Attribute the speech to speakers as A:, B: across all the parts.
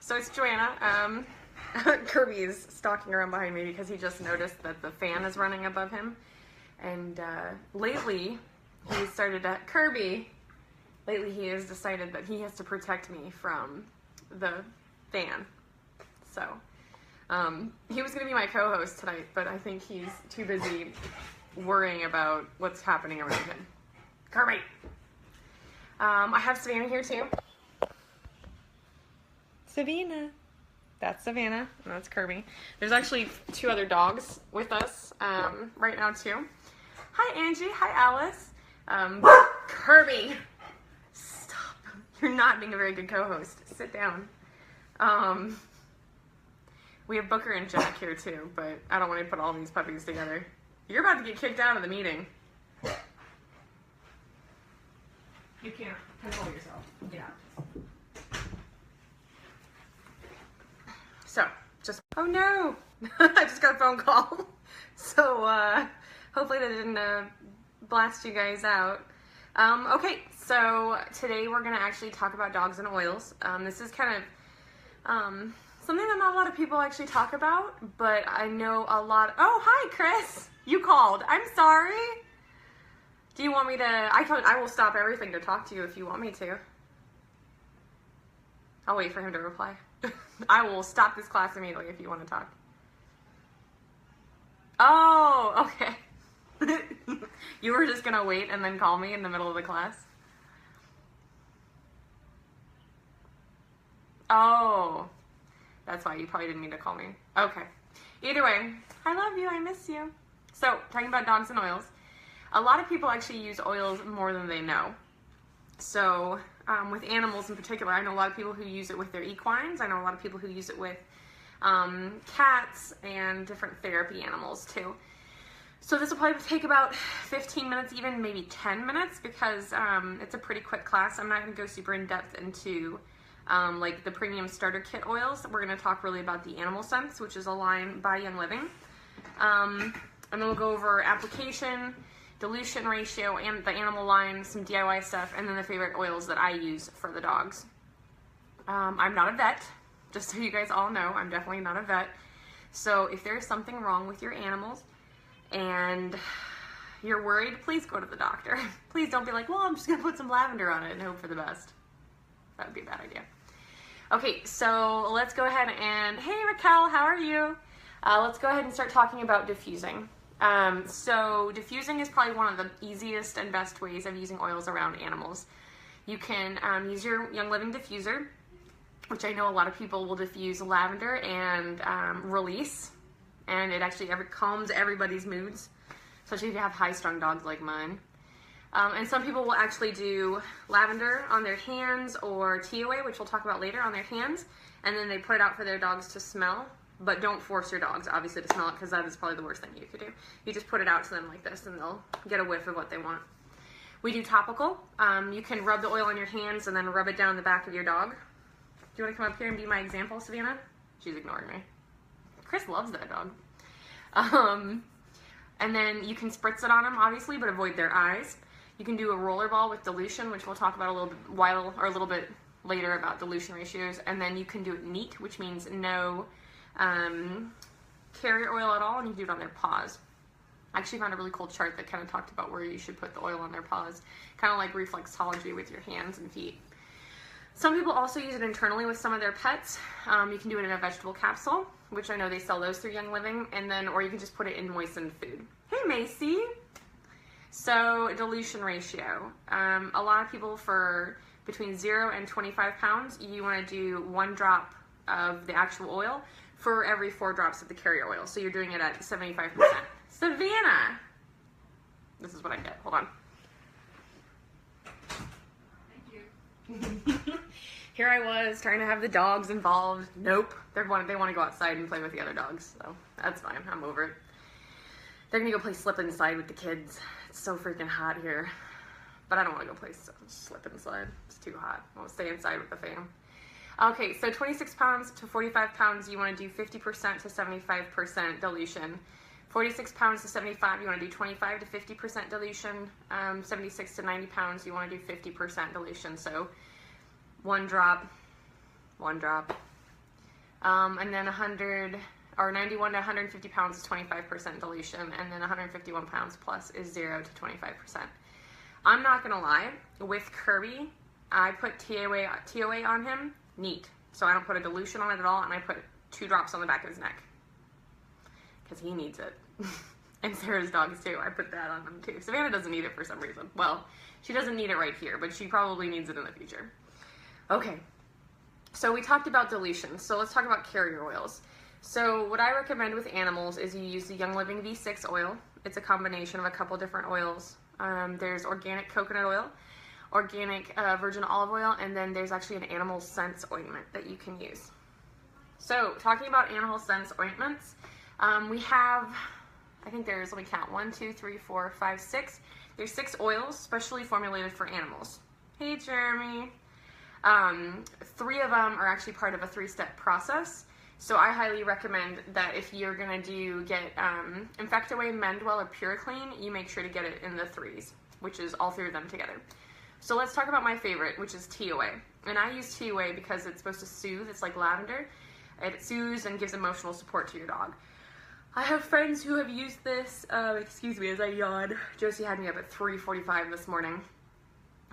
A: So it's Joanna. Kirby is stalking around behind me because he just noticed that the fan is running above him. And lately, he started to... Kirby! Lately, he has decided that he has to protect me from the fan. So, he was going to be my co-host tonight, but I think he's too busy worrying about what's happening around him. Kirby! I have Savannah here too. Savannah. That's Savannah, and that's Kirby. There's actually 2 other dogs with us right now too. Hi Angie, hi Alice. Kirby! Stop. You're not being a very good co-host. Sit down. We have Booker and Jack here too, but I don't want to put all these puppies together. You're about to get kicked out of the meeting. You can't control yourself. Get out. So, oh no! I just got a phone call. So, hopefully that didn't blast you guys out. Okay, so today we're going to actually talk about dogs and oils. This is kind of something that not a lot of people actually talk about, but I know a lot. Oh, hi, Chris! You called. I'm sorry. Do you want me to... I will stop everything to talk to you if you want me to. I'll wait for him to reply. I will stop this class immediately if you want to talk. Oh, okay. You were just going to wait and then call me in the middle of the class? Oh, that's why you probably didn't mean to call me. Okay. Either way, I love you. I miss you. So, talking about dogs and oils. A lot of people actually use oils more than they know. So, with animals in particular, I know a lot of people who use it with their equines. I know a lot of people who use it with cats and different therapy animals too. So this will probably take about 15 minutes, even maybe 10 minutes, because it's a pretty quick class. I'm not going to go super in depth into like the premium starter kit oils. We're going to talk really about the Animal Sense, which is a line by Young Living. And then we'll go over application, dilution ratio, and the animal line, some DIY stuff, and then the favorite oils that I use for the dogs. I'm not a vet, just so you guys all know, I'm definitely not a vet. So if there's something wrong with your animals and you're worried, please go to the doctor. Please don't be like, well, I'm just going to put some lavender on it and hope for the best. That would be a bad idea. Okay, so let's go ahead and, hey Raquel, how are you? Let's go ahead and start talking about diffusing. So diffusing is probably one of the easiest and best ways of using oils around animals. You can use your Young Living diffuser, which I know a lot of people will diffuse lavender and release, and it actually calms everybody's moods, especially if you have high-strung dogs like mine. And some people will actually do lavender on their hands or TOA, which we'll talk about later, on their hands, and then they put it out for their dogs to smell. But don't force your dogs, obviously, to smell it, because that is probably the worst thing you could do. You just put it out to them like this, and they'll get a whiff of what they want. We do topical. You can rub the oil on your hands and then rub it down the back of your dog. Do you want to come up here and be my example, Savannah? She's ignoring me. Chris loves that dog. And then you can spritz it on them, obviously, but avoid their eyes. You can do a roller ball with dilution, which we'll talk about a little bit later about dilution ratios. And then you can do it neat, which means no carrier oil at all, and you can do it on their paws. I actually found a really cool chart that kind of talked about where you should put the oil on their paws, kind of like reflexology with your hands and feet. Some people also use it internally with some of their pets. You can do it in a vegetable capsule, which I know they sell those through Young Living, and then, or you can just put it in moistened food. Hey Macy! So, dilution ratio. A lot of people, for between 0 and 25 pounds, you want to do 1 drop of the actual oil for every 4 drops of the carrier oil. So you're doing it at 75%. Savannah! This is what I get. Hold on. Thank you. Here I was trying to have the dogs involved. Nope. They want to go outside and play with the other dogs. So that's fine. I'm over it. They're going to go play slip inside with the kids. It's so freaking hot here. But I don't want to go play slip inside. It's too hot. I'll stay inside with the fam. Okay, so 26 pounds to 45 pounds, you want to do 50% to 75% dilution. 46 pounds to 75, you want to do 25 to 50% dilution. 76 to 90 pounds, you want to do 50% dilution. So 1 drop, 1 drop, And then 91 to 150 pounds is 25% dilution, and then 151 pounds plus is 0 to 25%. I'm not gonna lie, with Kirby, I put TOA on him, neat. So I don't put a dilution on it at all, and I put 2 drops on the back of his neck. Because he needs it. And Sarah's dogs too, I put that on them too. Savannah doesn't need it for some reason. Well, she doesn't need it right here, but she probably needs it in the future. Okay, so we talked about dilution, so let's talk about carrier oils. So what I recommend with animals is you use the Young Living V6 oil. It's a combination of a couple different oils. There's organic coconut oil, organic virgin olive oil, and then there's actually an animal scents ointment that you can use. So talking about animal scents ointments, we have, I think there's, let me count, 1, 2, 3, 4, 5, 6. There's 6 oils specially formulated for animals. Hey, Jeremy. 3 of them are actually part of a 3-step process. So I highly recommend that if you're going to get Infectaway, Mendwell, or PuraClean, you make sure to get it in the 3s, which is all 3 of them together. So let's talk about my favorite, which is TOA. And I use TOA because it's supposed to soothe. It's like lavender. It soothes and gives emotional support to your dog. I have friends who have used this, excuse me as I yawn. Josie had me up at 3:45 this morning.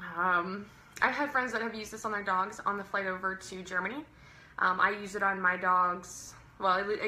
A: I've had friends that have used this on their dogs on the flight over to Germany. I use it on my dogs. Well, I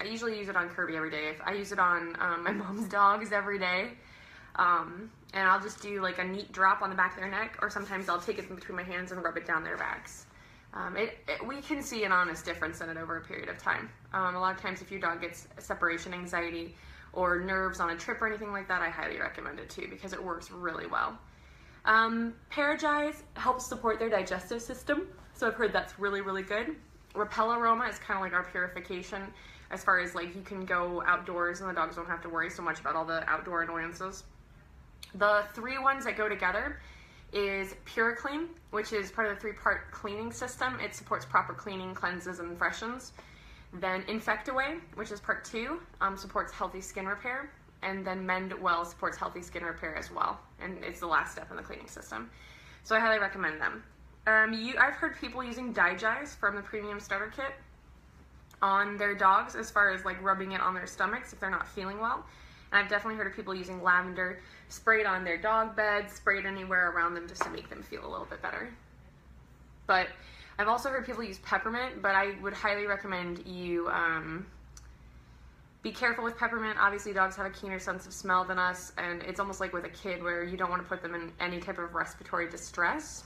A: usually use it on Kirby every day. I use it on my mom's dogs every day. And I'll just do like a neat drop on the back of their neck, or sometimes I'll take it in between my hands and rub it down their backs. We can see an honest difference in it over a period of time. A lot of times if your dog gets separation anxiety or nerves on a trip or anything like that, I highly recommend it too because it works really well. Paragize helps support their digestive system, so I've heard that's really, really good. Repel Aroma is kind of like our purification as far as like you can go outdoors and the dogs don't have to worry so much about all the outdoor annoyances. The 3 ones that go together is PuraClean, which is part of the 3-part cleaning system. It supports proper cleaning, cleanses, and freshens. Then Infectaway, which is part 2, supports healthy skin repair. And then Mendwell supports healthy skin repair as well. And it's the last step in the cleaning system. So I highly recommend them. I've heard people using Digize from the Premium Starter Kit on their dogs as far as like rubbing it on their stomachs if they're not feeling well. And I've definitely heard of people using lavender, sprayed on their dog bed, sprayed anywhere around them just to make them feel a little bit better. But I've also heard people use peppermint, but I would highly recommend you be careful with peppermint. Obviously, dogs have a keener sense of smell than us, and it's almost like with a kid where you don't want to put them in any type of respiratory distress.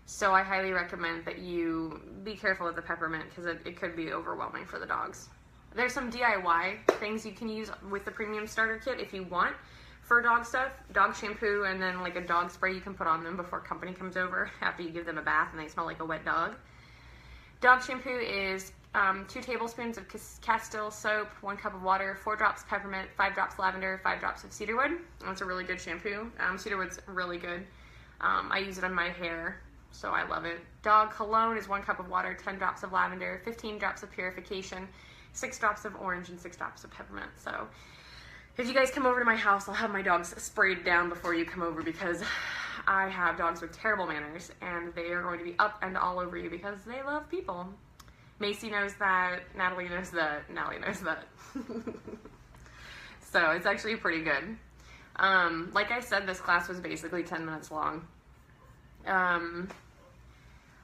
A: So I highly recommend that you be careful with the peppermint because it could be overwhelming for the dogs. There's some DIY things you can use with the Premium Starter Kit if you want for dog stuff. Dog shampoo and then like a dog spray you can put on them before company comes over after you give them a bath and they smell like a wet dog. Dog shampoo is 2 tablespoons of Castile soap, 1 cup of water, 4 drops peppermint, 5 drops lavender, 5 drops of cedarwood. It's a really good shampoo. Cedarwood's really good. I use it on my hair, so I love it. Dog cologne is 1 cup of water, 10 drops of lavender, 15 drops of purification, 6 drops of orange, and 6 drops of peppermint. So if you guys come over to my house, I'll have my dogs sprayed down before you come over because I have dogs with terrible manners and they are going to be up and all over you because they love people. Macy knows that, Natalie knows that, Natalie knows that. So it's actually pretty good. Like I said, this class was basically 10 minutes long.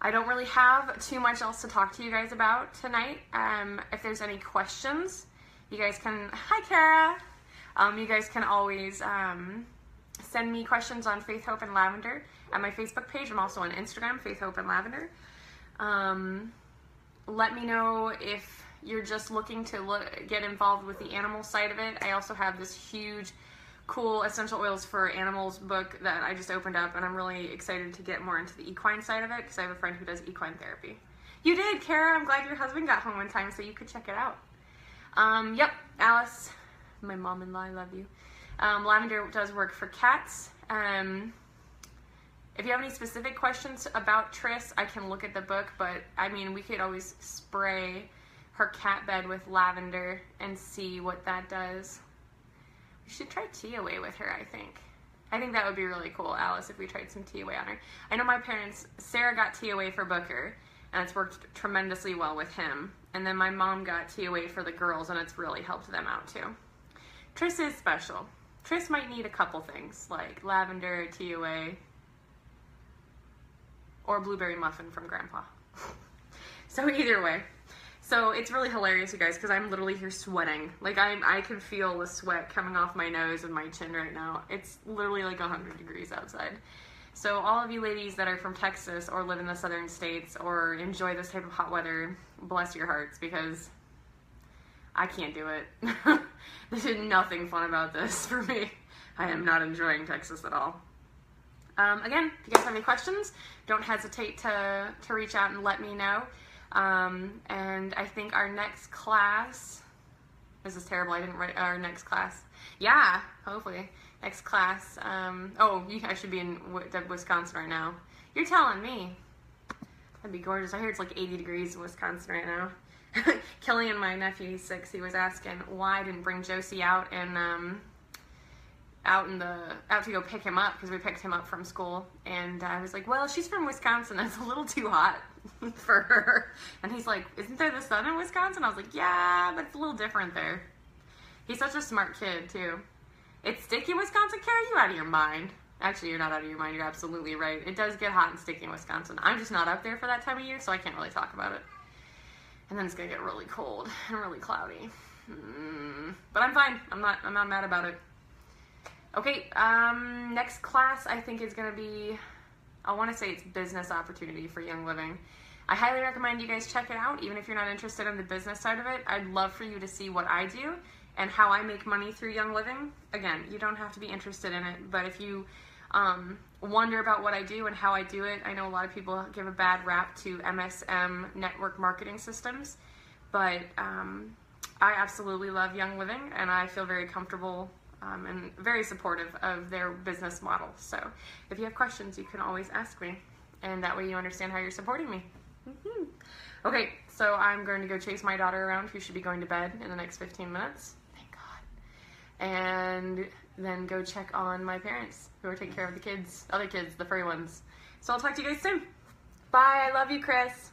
A: I don't really have too much else to talk to you guys about tonight. If there's any questions, you guys can, hi Kara, you guys can always send me questions on Faith, Hope, and Lavender at my Facebook page. I'm also on Instagram, Faith, Hope, and Lavender. Let me know if you're just looking to get involved with the animal side of it. I also have this huge, cool Essential Oils for Animals book that I just opened up, and I'm really excited to get more into the equine side of it because I have a friend who does equine therapy. You did, Kara. I'm glad your husband got home in time so you could check it out. Yep, Alice, my mom-in-law, I love you. Lavender does work for cats. If you have any specific questions about Triss, I can look at the book, but I mean, we could always spray her cat bed with lavender and see what that does. We should try TOA with her, I think. I think that would be really cool, Alice, if we tried some TOA on her. I know my parents, Sarah got TOA for Booker, and it's worked tremendously well with him. And then my mom got TOA for the girls, and it's really helped them out too. Tris is special. Tris might need a couple things, like lavender, TOA, or blueberry muffin from Grandpa. So either way. So it's really hilarious, you guys, because I'm literally here sweating. Like, I can feel the sweat coming off my nose and my chin right now. It's literally like 100 degrees outside. So all of you ladies that are from Texas or live in the southern states or enjoy this type of hot weather, bless your hearts, because I can't do it. There's nothing fun about this for me. I am not enjoying Texas at all. Again, if you guys have any questions, don't hesitate to reach out and let me know. And I think our next class, this is terrible, I didn't write our next class. Yeah, hopefully. Next class, I should be in Wisconsin right now. You're telling me. That'd be gorgeous. I hear it's like 80 degrees in Wisconsin right now. Killian, my nephew, he's 6, he was asking why I didn't bring Josie out and out to go pick him up, because we picked him up from school, and I was like, well, she's from Wisconsin, it's a little too hot for her. And he's like, isn't there the sun in Wisconsin? I was like, yeah, but it's a little different there. He's such a smart kid too. It's sticky in Wisconsin, Kara? You out of your mind? Actually, you're not out of your mind, you're absolutely right. It does get hot and sticky in Wisconsin. I'm just not up there for that time of year, so I can't really talk about it. And then it's gonna get really cold and really cloudy. But I'm fine. I'm not mad about it. Okay, next class I think is going to be, I want to say it's business opportunity for Young Living. I highly recommend you guys check it out, even if you're not interested in the business side of it. I'd love for you to see what I do and how I make money through Young Living. Again, you don't have to be interested in it, but if you wonder about what I do and how I do it, I know a lot of people give a bad rap to MSM network marketing systems, but I absolutely love Young Living, and I feel very comfortable and very supportive of their business model. So if you have questions, you can always ask me, and that way you understand how you're supporting me. Okay, so I'm going to go chase my daughter around, who should be going to bed in the next 15 minutes. Thank God. And then go check on my parents, who are taking care of the kids, other kids, the furry ones. So I'll talk to you guys soon. Bye. I love you, Chris.